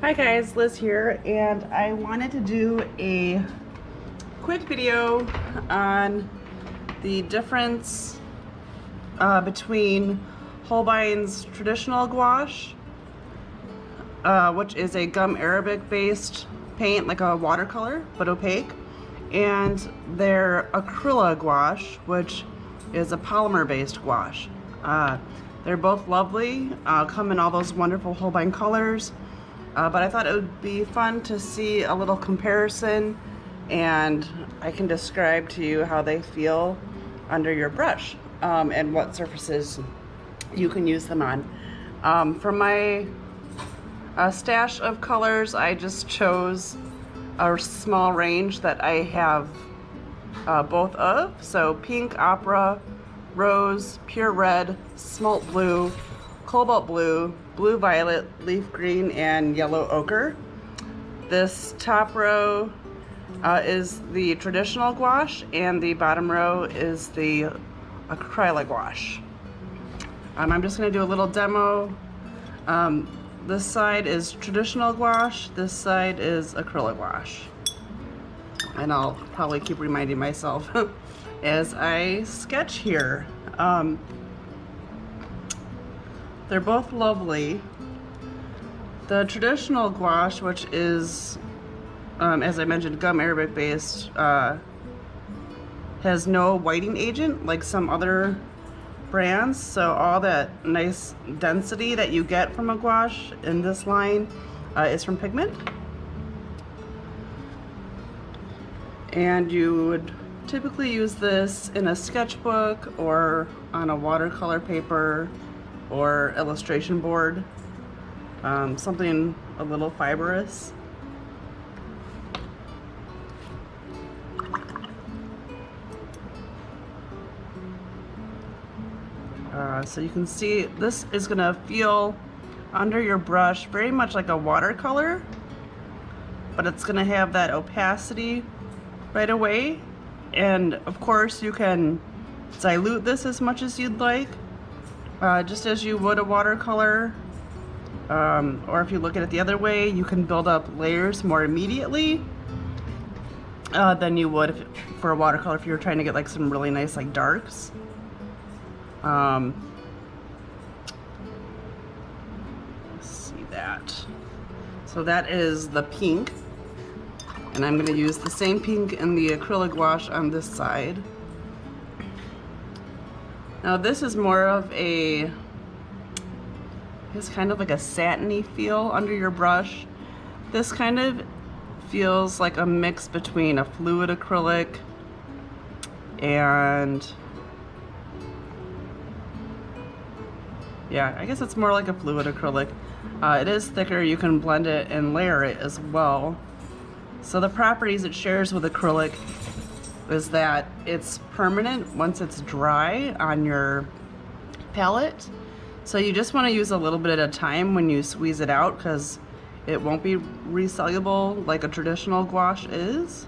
Hi guys, Liz here, and I wanted to do a quick video on the difference between Holbein's traditional gouache, which is a gum arabic based paint like a watercolor but opaque, and their Acryla Gouache, which is a polymer based gouache. They're both lovely, come in all those wonderful Holbein colors. But I thought it would be fun to see a little comparison, and I can describe to you how they feel under your brush and what surfaces you can use them on. For my stash of colors, I just chose a small range that I have both of. So pink, opera, rose, pure red, smalt blue, cobalt blue, blue violet, leaf green, and yellow ochre. This top row is the traditional gouache, and the bottom row is the Acryla Gouache. I'm just going to do a little demo. This side is traditional gouache, this side is Acryla Gouache. And I'll probably keep reminding myself as I sketch here. They're both lovely. The traditional gouache, which is, as I mentioned, gum arabic based, has no whitening agent like some other brands. So all that nice density that you get from a gouache in this line is from pigment. And you would typically use this in a sketchbook or on a watercolor paper or illustration board, something a little fibrous. So you can see this is gonna feel under your brush very much like a watercolor, but it's gonna have that opacity right away. And of course you can dilute this as much as you'd like, just as you would a watercolor, or if you look at it the other way, you can build up layers more immediately than you would for a watercolor if you were trying to get like some really nice like darks. Let's see that. So that is the pink, and I'm going to use the same pink in the Acrylic Gouache on this side. Now this is more of a, it's kind of like a satiny feel under your brush. This kind of feels like a mix between a fluid acrylic and, yeah, I guess it's more like a fluid acrylic. It is thicker, you can blend it and layer it as well. So the properties it shares with acrylic is that it's permanent once it's dry on your palette. So you just want to use a little bit at a time when you squeeze it out, because it won't be resoluble like a traditional gouache is.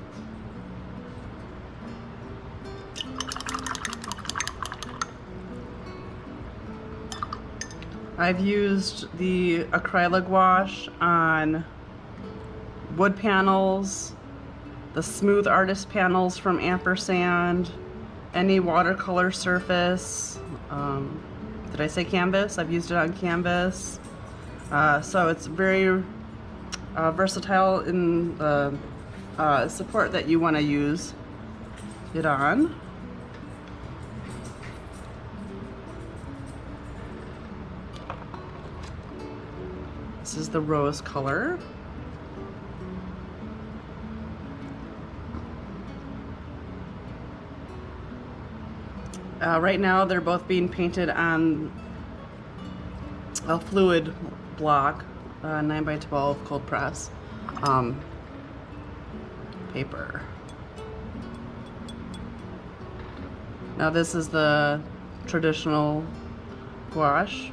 I've used the Acryla Gouache on wood panels, the smooth artist panels from Ampersand, any watercolor surface. Did I say canvas? I've used it on canvas. So it's very versatile in the support that you want to use it on. This is the rose color. Right now they're both being painted on a fluid block, 9x12 cold press paper. Now this is the traditional gouache.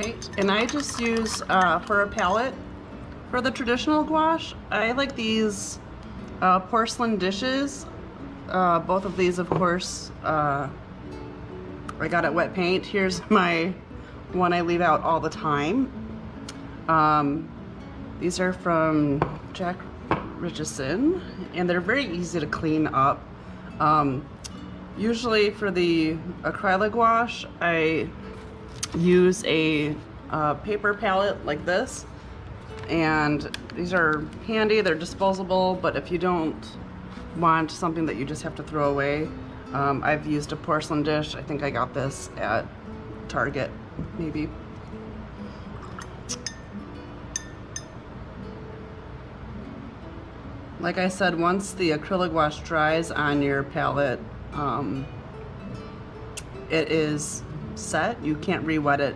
Right, and I just use for a palette for the traditional gouache, I like these porcelain dishes. Both of these, of course, I got at Wet Paint. Here's my one I leave out all the time. These are from Jack Richardson, and they're very easy to clean up. Usually for the Acryla Gouache, I use a paper palette like this, and these are handy. They're disposable, but if you don't want something that you just have to throw away, I've used a porcelain dish. I think I got this at Target, maybe. Like I said, once the Acryla Gouache dries on your palette, it is set. You can't re-wet it.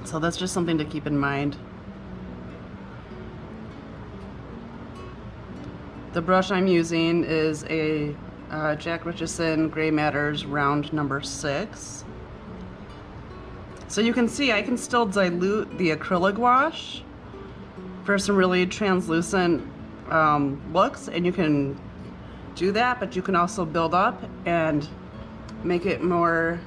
So that's just something to keep in mind. The brush I'm using is a Jack Richardson Gray Matters round number 6. So you can see I can still dilute the Acryla Gouache for some really translucent looks, and you can do that, but you can also build up and make it more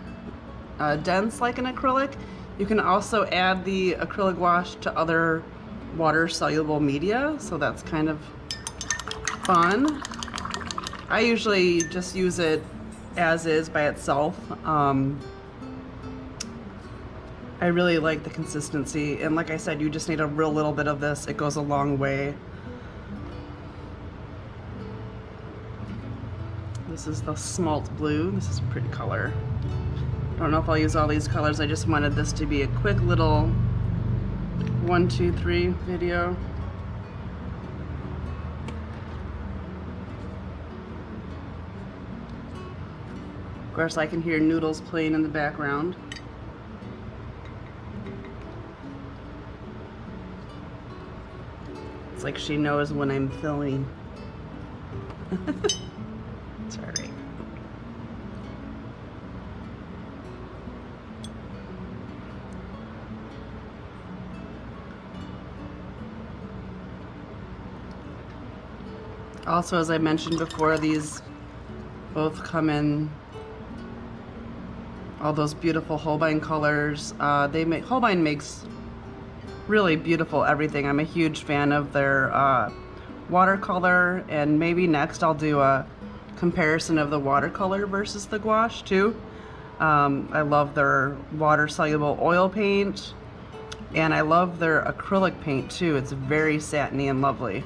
dense like an acrylic. You can also add the Acryla Gouache to other water soluble media, so that's kind of fun. I usually just use it as is by itself. I really like the consistency, and like I said, you just need a real little bit of this. It goes a long way. This is the smalt blue. This is a pretty color. Don't know if I'll use all these colors. I just wanted this to be a quick little 1, 2, 3 video. Of course, I can hear Noodles playing in the background. It's like she knows when I'm filming. It's all right. Also, as I mentioned before, these both come in all those beautiful Holbein colors. Holbein makes really beautiful everything. I'm a huge fan of their watercolor, and maybe next I'll do a comparison of the watercolor versus the gouache too. I love their water soluble oil paint, and I love their acrylic paint too. It's very satiny and lovely.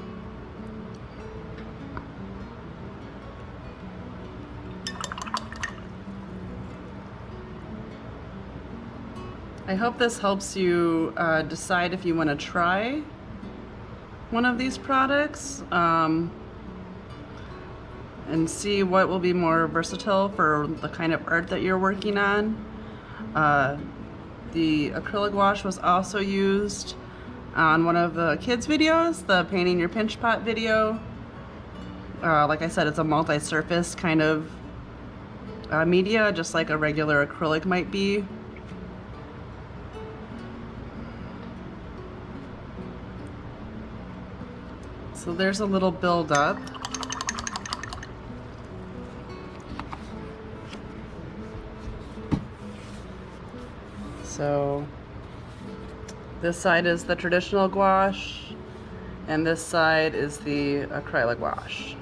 I hope this helps you decide if you want to try one of these products and see what will be more versatile for the kind of art that you're working on. The Acryla Gouache was also used on one of the kids' videos, the Painting Your Pinch Pot video. Like I said, it's a multi-surface kind of media, just like a regular acrylic might be. So there's a little build up. So this side is the traditional gouache, and this side is the Acryla Gouache.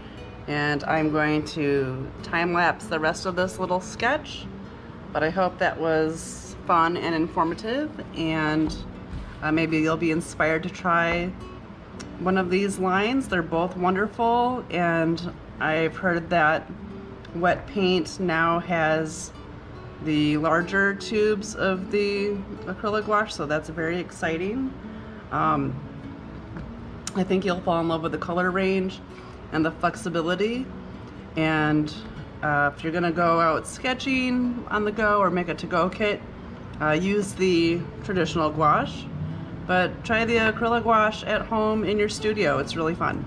And I'm going to time-lapse the rest of this little sketch, but I hope that was fun and informative, and maybe you'll be inspired to try one of these lines. They're both wonderful, and I've heard that Wet Paint now has the larger tubes of the Acryla Gouache, so that's very exciting. I think you'll fall in love with the color range and the flexibility, and if you're gonna go out sketching on the go or make a to-go kit, use the traditional gouache. But try the Acryla Gouache at home in your studio. It's really fun.